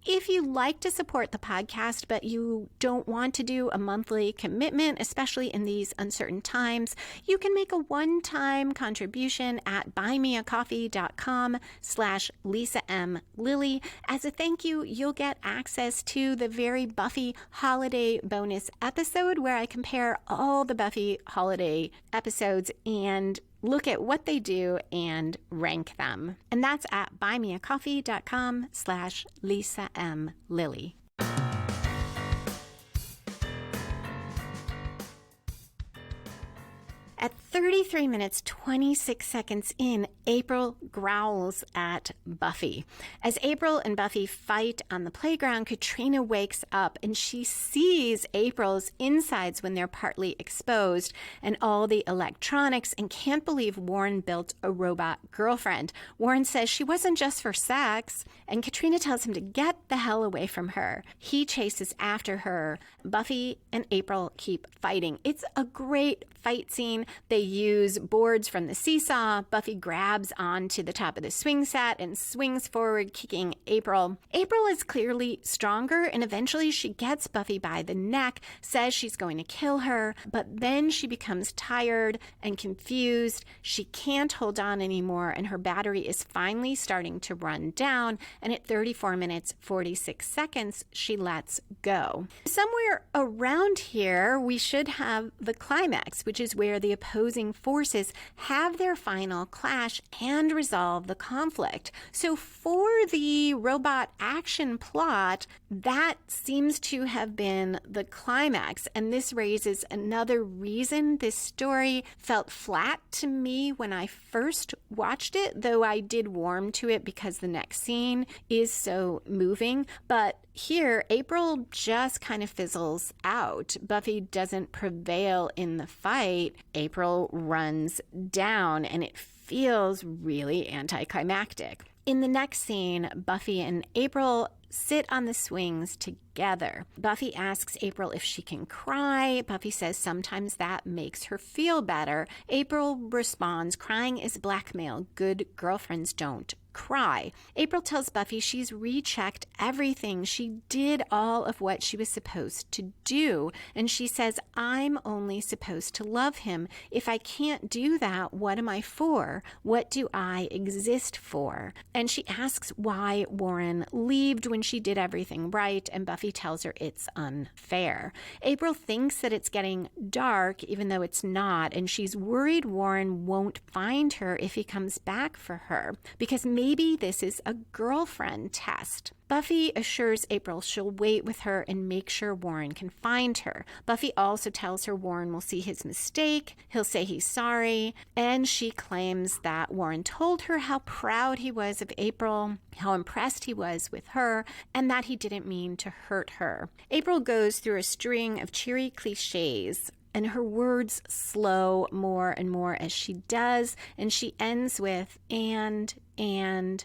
A: If you like to support the podcast, but you don't want to do a monthly commitment, especially in these uncertain times, you can make a one-time contribution at buymeacoffee.com/Lisa M. Lilly. As a thank you, you'll get access to the very Buffy holiday bonus episode where I compare all the Buffy holiday episodes and look at what they do and rank them. And that's at buymeacoffee.com/Lisa M. Lilly. At 33 minutes, 26 seconds in, April growls at Buffy. As April and Buffy fight on the playground, Katrina wakes up and she sees April's insides when they're partly exposed and all the electronics and can't believe Warren built a robot girlfriend. Warren says she wasn't just for sex, and Katrina tells him to get the hell away from her. He chases after her. Buffy and April keep fighting. It's a great fight scene. They use boards from the seesaw. Buffy grabs onto the top of the swing set and swings forward, kicking April. April is clearly stronger, and eventually she gets Buffy by the neck, says she's going to kill her, but then she becomes tired and confused. She can't hold on anymore, and her battery is finally starting to run down, and at 34 minutes, 46 seconds, she lets go. Somewhere around here, we should have the climax, which is where the opposing forces have their final clash and resolve the conflict. So for the robot action plot, that seems to have been the climax. And this raises another reason this story felt flat to me when I first watched it, though I did warm to it because the next scene is so moving. But here, April just kind of fizzles out. Buffy doesn't prevail in the fight. April runs down, and it feels really anticlimactic. In the next scene, Buffy and April sit on the swings together. Buffy asks April if she can cry. Buffy says sometimes that makes her feel better. April responds, crying is blackmail. Good girlfriends don't cry. April tells Buffy she's rechecked everything. She did all of what she was supposed to do. And she says, I'm only supposed to love him. If I can't do that, what am I for? What do I exist for? And she asks why Warren left when she did everything right, and Buffy tells her it's unfair. April thinks that it's getting dark, even though it's not, and she's worried Warren won't find her if he comes back for her, because maybe this is a girlfriend test. Buffy assures April she'll wait with her and make sure Warren can find her. Buffy also tells her Warren will see his mistake, he'll say he's sorry, and she claims that Warren told her how proud he was of April, how impressed he was with her, and that he didn't mean to hurt her. April goes through a string of cheery cliches, and her words slow more and more as she does, and she ends with, and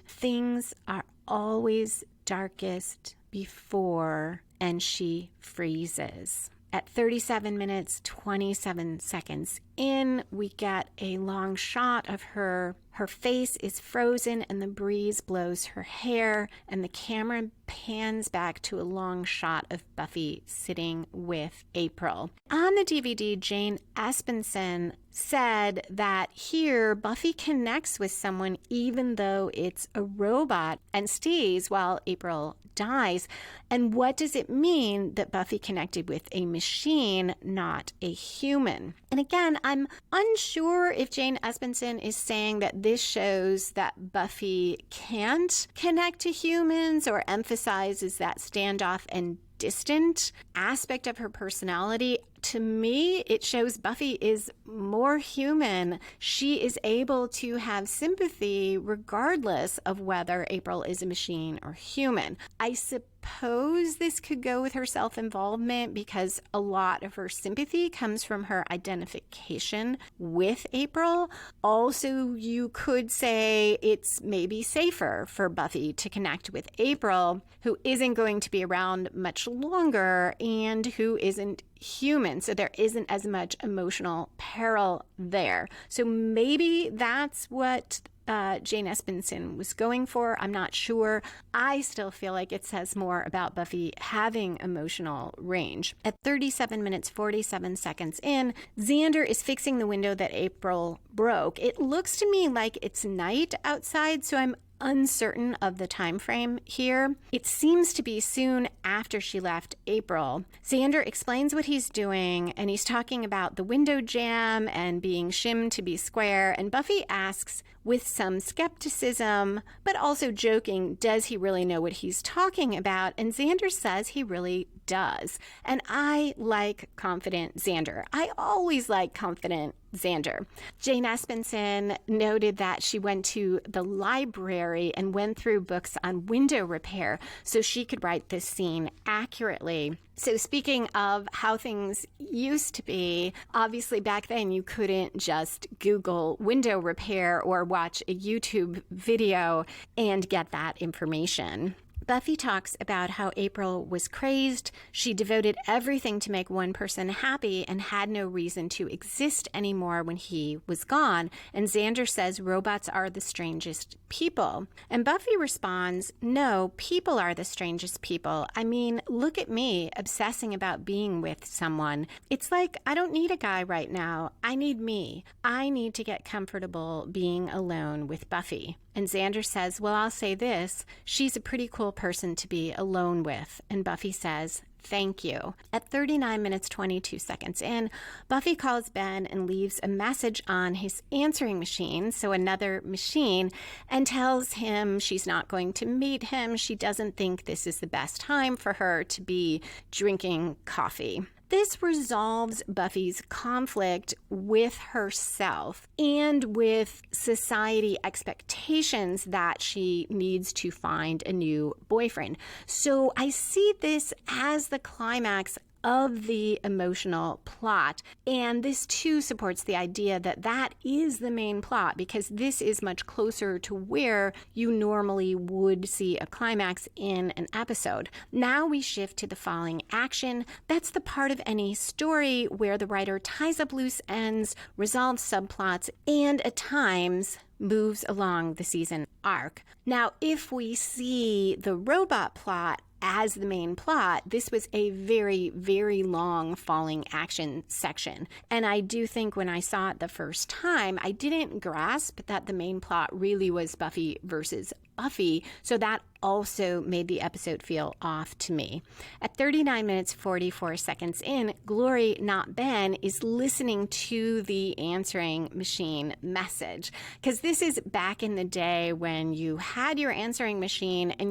A: things are always darkest before, and she freezes. At 37 minutes, 27 seconds in, we get a long shot of her. Her face is frozen and the breeze blows her hair, and the camera pans back to a long shot of Buffy sitting with April. On the DVD, Jane Espenson said that here Buffy connects with someone even though it's a robot and stays while April dies. And what does it mean that Buffy connected with a machine, not a human? And again, I'm unsure if Jane Espenson is saying that this shows that Buffy can't connect to humans or emphasizes that standoff and distant aspect of her personality. To me, it shows Buffy is more human. She is able to have sympathy regardless of whether April is a machine or human. I suppose this could go with her self-involvement because a lot of her sympathy comes from her identification with April. Also, you could say it's maybe safer for Buffy to connect with April, who isn't going to be around much longer and who isn't human, so there isn't as much emotional peril there. So maybe that's what Jane Espenson was going for. I'm not sure. I still feel like it says more about Buffy having emotional range. At 37 minutes, 47 seconds in, Xander is fixing the window that April broke. It looks to me like it's night outside, so I'm uncertain of the time frame here. It seems to be soon after she left April. Xander explains what he's doing, and he's talking about the window jam and being shimmed to be square, and Buffy asks with some skepticism, but also joking, does he really know what he's talking about? And Xander says he really does. And I like confident Xander. I always like confident Xander. Jane Espenson noted that she went to the library and went through books on window repair so she could write this scene accurately. So speaking of how things used to be, obviously back then you couldn't just Google window repair or watch a YouTube video and get that information. Buffy talks about how April was crazed. She devoted everything to make one person happy and had no reason to exist anymore when he was gone. And Xander says robots are the strangest people. And Buffy responds, no, people are the strangest people. I mean, look at me obsessing about being with someone. It's like, I don't need a guy right now. I need me. I need to get comfortable being alone with Buffy. And Xander says, well, I'll say this, she's a pretty cool person to be alone with. And Buffy says, thank you. At 39 minutes, 22 seconds in, Buffy calls Ben and leaves a message on his answering machine, so another machine, and tells him she's not going to meet him. She doesn't think this is the best time for her to be drinking coffee. This resolves Buffy's conflict with herself and with society expectations that she needs to find a new boyfriend. So I see this as the climax of the emotional plot. And this too supports the idea that that is the main plot, because this is much closer to where you normally would see a climax in an episode. Now we shift to the falling action. That's the part of any story where the writer ties up loose ends, resolves subplots, and at times moves along the season arc. Now, if we see the robot plot as the main plot, this was a very, very long falling action section. And I do think when I saw it the first time, I didn't grasp that the main plot really was Buffy versus Buffy. So that also made the episode feel off to me. At 39 minutes, 44 seconds in, Glory, not Ben, is listening to the answering machine message. Because this is back in the day when you had your answering machine and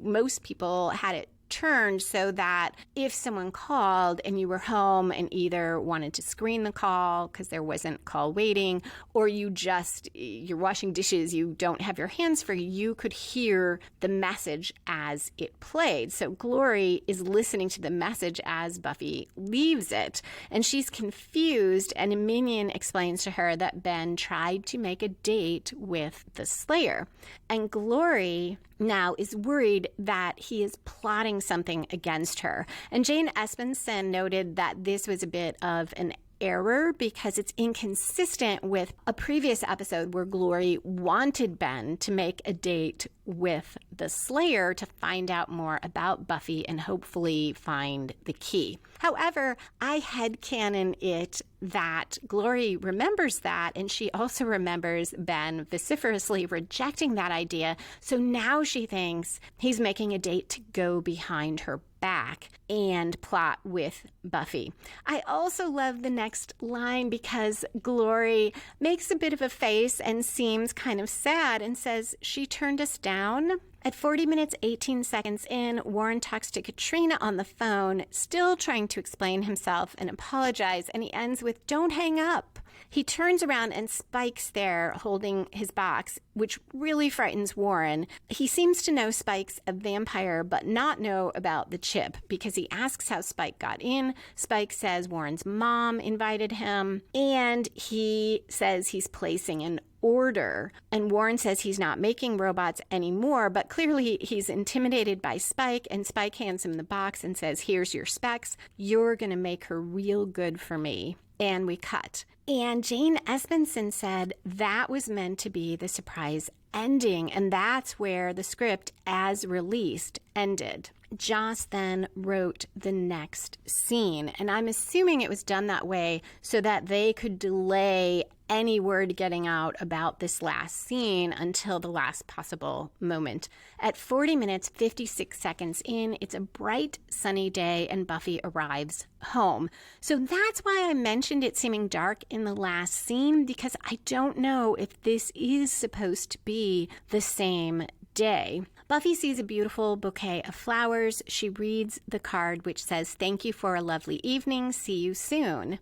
A: most people had it turned so that if someone called and you were home and either wanted to screen the call because there wasn't call waiting, or you're washing dishes, you don't have your hands free, you could hear the message as it played. So Glory is listening to the message as Buffy leaves it, and she's confused, and a minion explains to her that Ben tried to make a date with the Slayer. And Glory now is worried that he is plotting something against her. And Jane Espenson noted that this was a bit of an error because it's inconsistent with a previous episode where Glory wanted Ben to make a date with the Slayer to find out more about Buffy and hopefully find the key. However, I headcanon it that Glory remembers that, and she also remembers Ben vociferously rejecting that idea. So now she thinks he's making a date to go behind her back and plot with Buffy. I also love the next line because Glory makes a bit of a face and seems kind of sad and says, "She turned us down." At 40 minutes, 18 seconds in, Warren talks to Katrina on the phone, still trying to explain himself and apologize, and he ends with, "Don't hang up." He turns around and Spike's there holding his box, which really frightens Warren. He seems to know Spike's a vampire, but not know about the chip because he asks how Spike got in. Spike says Warren's mom invited him, and he says he's placing an order. And Warren says he's not making robots anymore, but clearly he's intimidated by Spike, and Spike hands him the box and says, "Here's your specs. You're going to make her real good for me." And we cut. And Jane Espenson said that was meant to be the surprise ending, and that's where the script, as released, ended. Joss then wrote the next scene, and I'm assuming it was done that way so that they could delay any word getting out about this last scene until the last possible moment. At 40 minutes, 56 seconds in, it's a bright, sunny day, and Buffy arrives home. So that's why I mentioned it seeming dark in the last scene, because I don't know if this is supposed to be the same day. Buffy sees a beautiful bouquet of flowers. She reads the card which says, "Thank you for a lovely evening. See you soon?" ?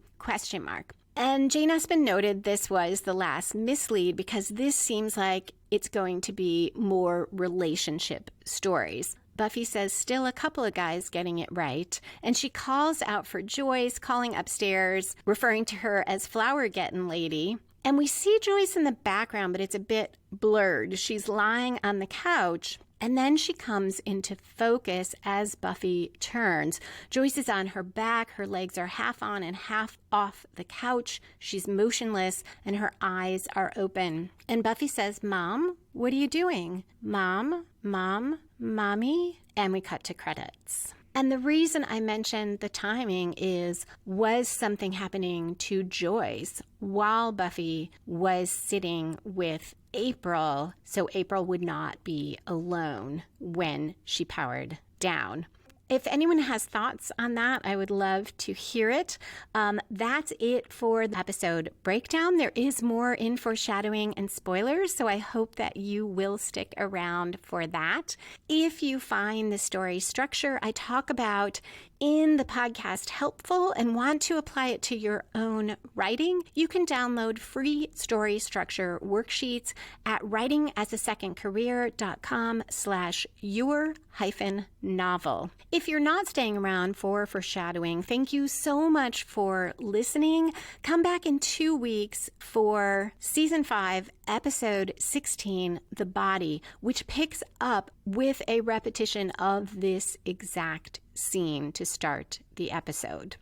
A: And Jane Espen noted this was the last mislead because this seems like it's going to be more relationship stories. Buffy says still a couple of guys getting it right, and she calls out for Joyce, calling upstairs, referring to her as flower-getting lady. And we see Joyce in the background, but it's a bit blurred. She's lying on the couch, and then she comes into focus as Buffy turns. Joyce is on her back. Her legs are half on and half off the couch. She's motionless, and her eyes are open. And Buffy says, "Mom, what are you doing? Mom, Mom, Mommy?" And we cut to credits. And the reason I mentioned the timing was something happening to Joyce while Buffy was sitting with April, so April would not be alone when she powered down. If anyone has thoughts on that, I would love to hear it. That's it for the episode breakdown. There is more in foreshadowing and spoilers, so I hope that you will stick around for that. If you find the story structure I talk about in the podcast helpful and want to apply it to your own writing, you can download free story structure worksheets at writingasasecondcareer.com/your-novel. If you're not staying around for foreshadowing, thank you so much for listening. Come back in 2 weeks for Season 5, Episode 16, The Body, which picks up with a repetition of this exact scene to start the episode.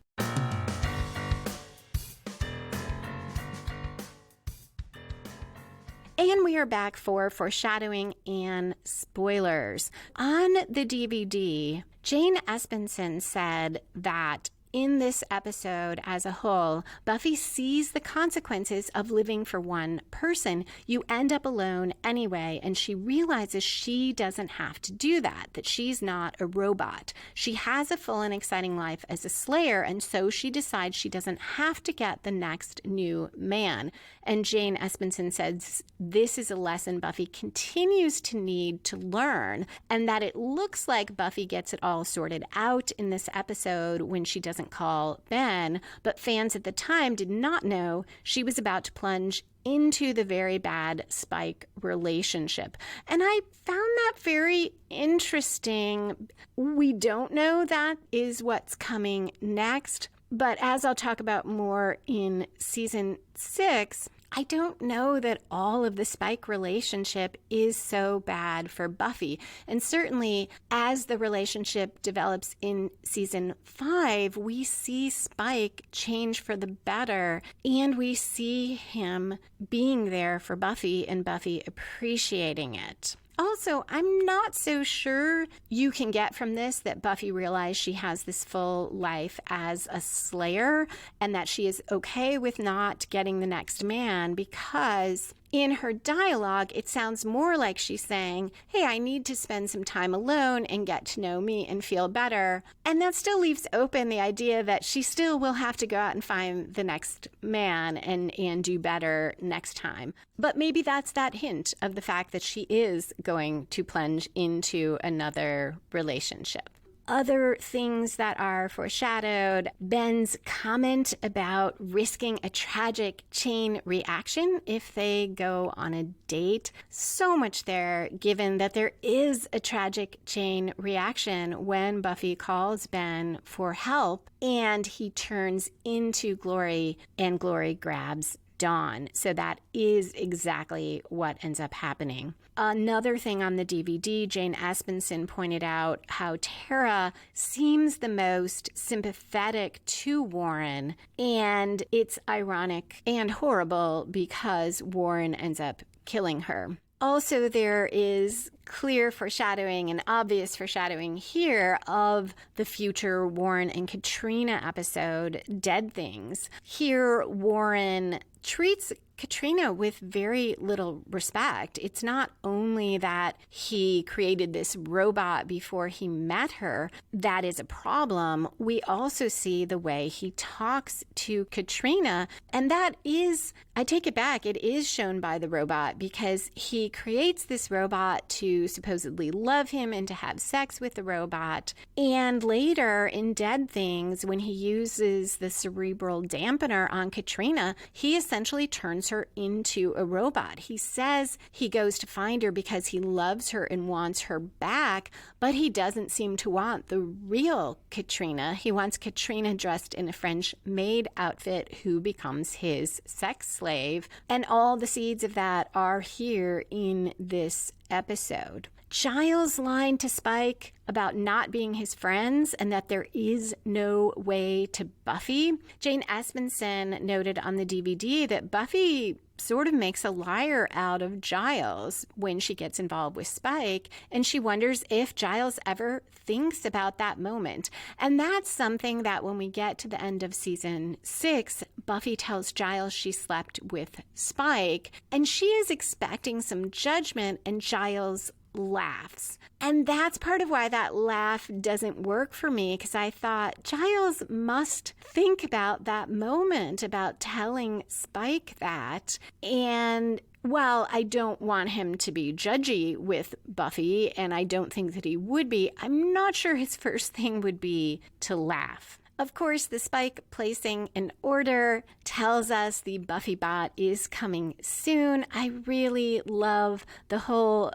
A: And we are back for foreshadowing and spoilers. On the DVD, Jane Espenson said that in this episode as a whole, Buffy sees the consequences of living for one person. You end up alone anyway, and she realizes she doesn't have to do that she's not a robot. She has a full and exciting life as a slayer, and so she decides she doesn't have to get the next new man. And Jane Espenson says this is a lesson Buffy continues to need to learn, and that it looks like Buffy gets it all sorted out in this episode when she doesn't call Ben, but fans at the time did not know she was about to plunge into the very bad Spike relationship. And I found that very interesting. We don't know that is what's coming next, but as I'll talk about more in Season 6, I don't know that all of the Spike relationship is so bad for Buffy. And certainly as the relationship develops in Season 5, we see Spike change for the better, and we see him being there for Buffy and Buffy appreciating it. Also, I'm not so sure you can get from this that Buffy realized she has this full life as a slayer and that she is okay with not getting the next man, because In her dialogue, it sounds more like she's saying, hey, I need to spend some time alone and get to know me and feel better. And that still leaves open the idea that she still will have to go out and find the next man and do better next time. But maybe that's that hint of the fact that she is going to plunge into another relationship. Other things that are foreshadowed, Ben's comment about risking a tragic chain reaction if they go on a date. So much there, given that there is a tragic chain reaction when Buffy calls Ben for help and he turns into Glory and Glory grabs Dawn. So that is exactly what ends up happening. Another thing on the DVD, Jane Espenson pointed out how Tara seems the most sympathetic to Warren, and it's ironic and horrible because Warren ends up killing her. Also, there is clear foreshadowing and obvious foreshadowing here of the future Warren and Katrina episode, Dead Things. Here, Warren treats Katrina with very little respect. It's not only that he created this robot before he met her that is a problem. We also see the way he talks to Katrina, and that is, I take it back, it is shown by the robot because he creates this robot to supposedly love him and to have sex with the robot. And later in Dead Things, when he uses the cerebral dampener on Katrina, he essentially turns her into a robot. He says he goes to find her because he loves her and wants her back, but he doesn't seem to want the real Katrina. He wants Katrina dressed in a French maid outfit who becomes his sex slave. And all the seeds of that are here in this episode. Giles' line to Spike about not being his friends and that there is no way to Buffy. Jane Espenson noted on the DVD that Buffy sort of makes a liar out of Giles when she gets involved with Spike, and she wonders if Giles ever thinks about that moment. And that's something that when we get to the end of season 6, Buffy tells Giles she slept with Spike, and she is expecting some judgment, and Giles laughs. And that's part of why that laugh doesn't work for me, because I thought Giles must think about that moment, about telling Spike that. And while I don't want him to be judgy with Buffy, and I don't think that he would be, I'm not sure his first thing would be to laugh. Of course, the Spike placing an order tells us the Buffy bot is coming soon. I really love the whole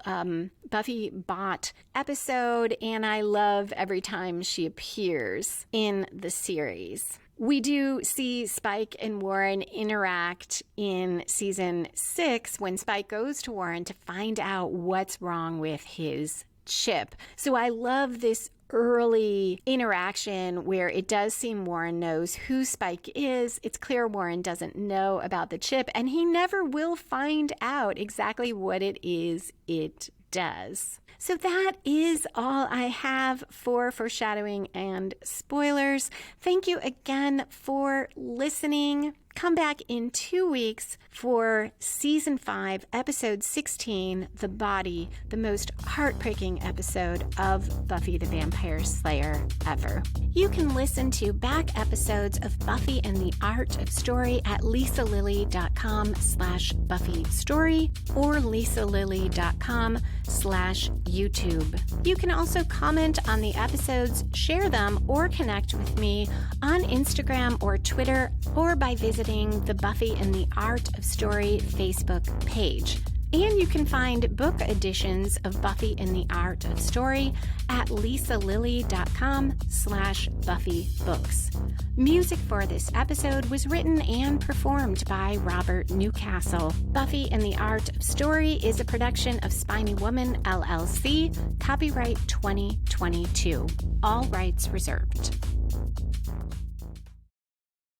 A: Buffy bot episode, and I love every time she appears in the series. We do see Spike and Warren interact in season 6 when Spike goes to Warren to find out what's wrong with his chip. So I love this early interaction where it does seem Warren knows who Spike is. It's clear Warren doesn't know about the chip, and he never will find out exactly what it is it does. So that is all I have for foreshadowing and spoilers. Thank you again for listening. Come back in 2 weeks for Season 5, Episode 16, The Body, the most heartbreaking episode of Buffy the Vampire Slayer ever. You can listen to back episodes of Buffy and the Art of Story at lisalily.com/BuffyStory or lisalily.com/YouTube. You can also comment on the episodes, share them, or connect with me on Instagram or Twitter, or by visiting the Buffy and the Art of Story Facebook page. And you can find book editions of Buffy and the Art of Story at lisalily.com/BuffyBooks. Music for this episode was written and performed by Robert Newcastle. Buffy and the Art of Story is a production of Spiny Woman, LLC, copyright 2022. All rights reserved.